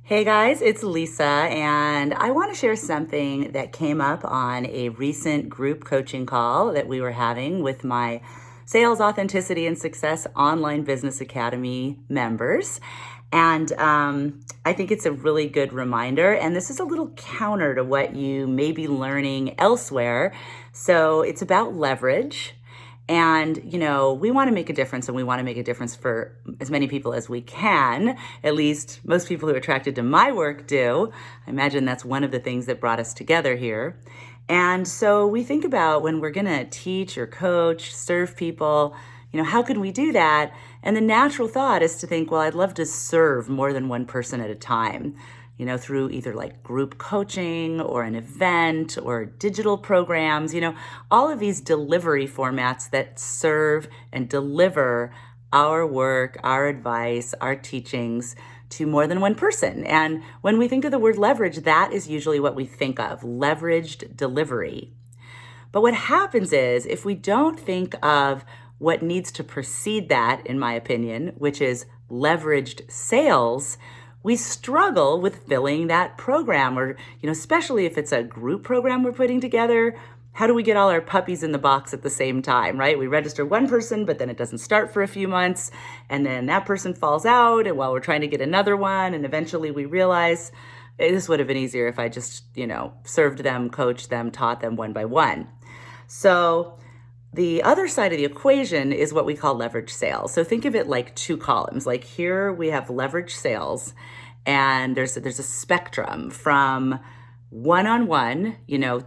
Hey guys, it's Lisa, and I want to share something that came up on a recent group coaching call that we were having with my Sales Authenticity and Success Online Business Academy members. And I think it's a really good reminder, and this is a little counter to what you may be learning elsewhere. So it's about leverage. And, we want to make a difference, and we want to make a difference for as many people as we can. At least most people who are attracted to my work do. I imagine that's one of the things that brought us together here. And so we think about when we're going to teach or coach, serve people, how can we do that? And the natural thought is to think, well, I'd love to serve more than one person at a time, through either like group coaching or an event or digital programs, all of these delivery formats that serve and deliver our work, our advice, our teachings to more than one person. And when we think of the word leverage, that is usually what we think of, leveraged delivery. But what happens is if we don't think of what needs to precede that, in my opinion, which is leveraged sales, we struggle with filling that program, or, especially if it's a group program we're putting together. How do we get all our puppies in the box at the same time, right? We register one person, but then it doesn't start for a few months, and then that person falls out, and while we're trying to get another one, and eventually we realize this would have been easier if I just, served them, coached them, taught them one by one. So the other side of the equation is what we call leverage sales. So think of it like two columns. Like here we have leverage sales, and there's a spectrum from one-on-one,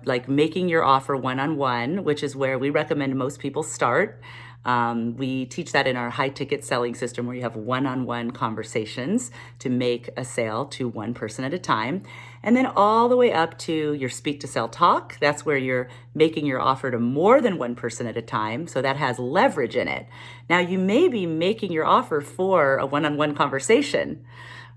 like making your offer one-on-one, which is where we recommend most people start. We teach that in our high ticket selling system, where you have one-on-one conversations to make a sale to one person at a time. And then all the way up to your speak to sell talk. That's where you're making your offer to more than one person at a time. So that has leverage in it. Now you may be making your offer for a one-on-one conversation.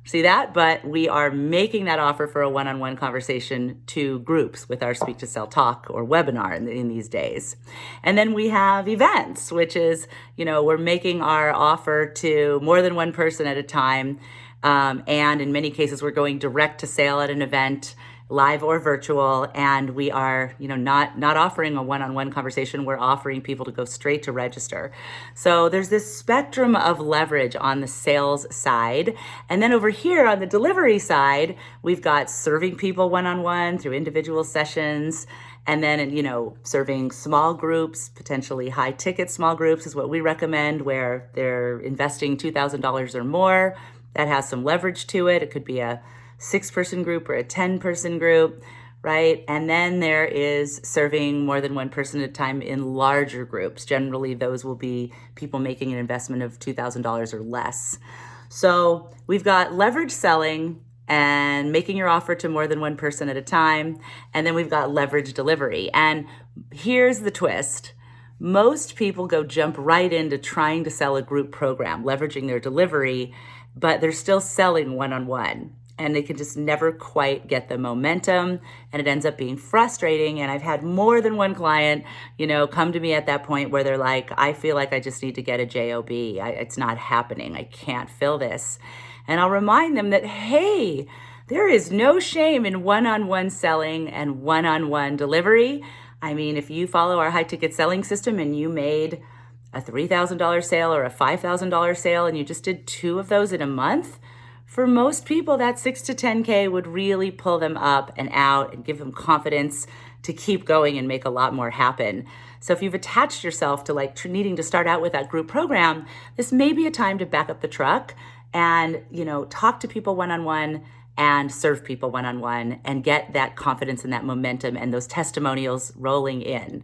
See that? But we are making that offer for a one-on-one conversation to groups with our Speak to Sell Talk or webinar in these days. And then we have events, which is, we're making our offer to more than one person at a time. And in many cases, we're going direct to sale at an event, live or virtual, and we are, not offering a one-on-one conversation. We're offering people to go straight to register. So there's this spectrum of leverage on the sales side. And then over here on the delivery side, we've got serving people one-on-one through individual sessions. And then, serving small groups, potentially high ticket small groups is what we recommend, where they're investing $2,000 or more. That has some leverage to it. It could be a 6-person group or a 10-person group, right? And then there is serving more than one person at a time in larger groups. Generally, those will be people making an investment of $2,000 or less. So we've got leverage selling and making your offer to more than one person at a time. And then we've got leverage delivery. And here's the twist. Most people jump right into trying to sell a group program, leveraging their delivery, but they're still selling one-on-one, and they can just never quite get the momentum, and it ends up being frustrating. And I've had more than one client, come to me at that point where they're like, I feel like I just need to get a J.O.B. It's not happening. I can't fill this. And I'll remind them that, hey, there is no shame in one-on-one selling and one-on-one delivery. I mean, if you follow our high ticket selling system and you made a $3,000 sale or a $5,000 sale, and you just did 2 of those in a month, for most people, that 6 to 10K would really pull them up and out and give them confidence to keep going and make a lot more happen. So if you've attached yourself to needing to start out with that group program, this may be a time to back up the truck and, talk to people one-on-one and serve people one-on-one and get that confidence and that momentum and those testimonials rolling in.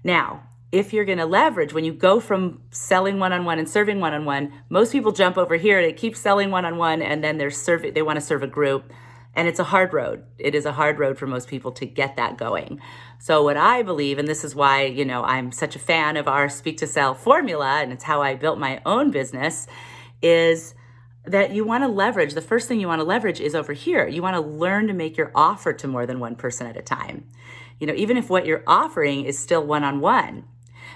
Now, if you're going to leverage, when you go from selling one-on-one and serving one-on-one, most people jump over here. They keep selling one-on-one, and then they want to serve a group, and it's a hard road. It is a hard road for most people to get that going. So what I believe, and this is why, I'm such a fan of our Speak to Sell formula, and it's how I built my own business, is that you want to leverage. The first thing you want to leverage is over here. You want to learn to make your offer to more than one person at a time. Even if what you're offering is still one-on-one.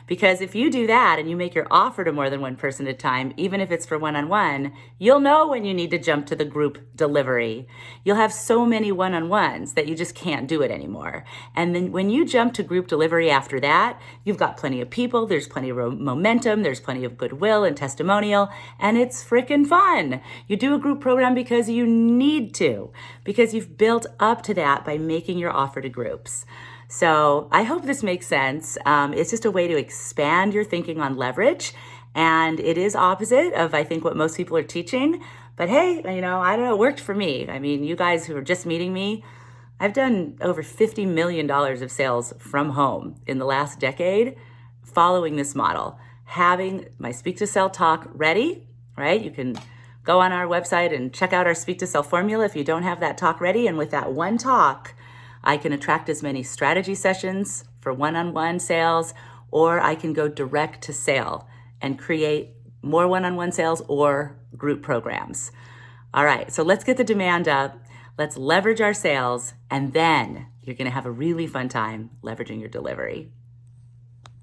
Because if you do that and you make your offer to more than one person at a time, even if it's for one-on-one, you'll know when you need to jump to the group delivery. You'll have so many one-on-ones that you just can't do it anymore. And then when you jump to group delivery after that, you've got plenty of people, there's plenty of momentum, there's plenty of goodwill and testimonial, and it's freaking fun. You do a group program because you need to, because you've built up to that by making your offer to groups. So I hope this makes sense. It's just a way to expand your thinking on leverage. And it is opposite of, I think, what most people are teaching. But hey, I don't know, it worked for me. I mean, you guys who are just meeting me, I've done over $50 million of sales from home in the last decade following this model. Having my Speak to Sell talk ready, right? You can go on our website and check out our Speak to Sell formula if you don't have that talk ready. And with that one talk, I can attract as many strategy sessions for one-on-one sales, or I can go direct to sale and create more one-on-one sales or group programs. All right, so let's get the demand up. Let's leverage our sales, and then you're gonna have a really fun time leveraging your delivery.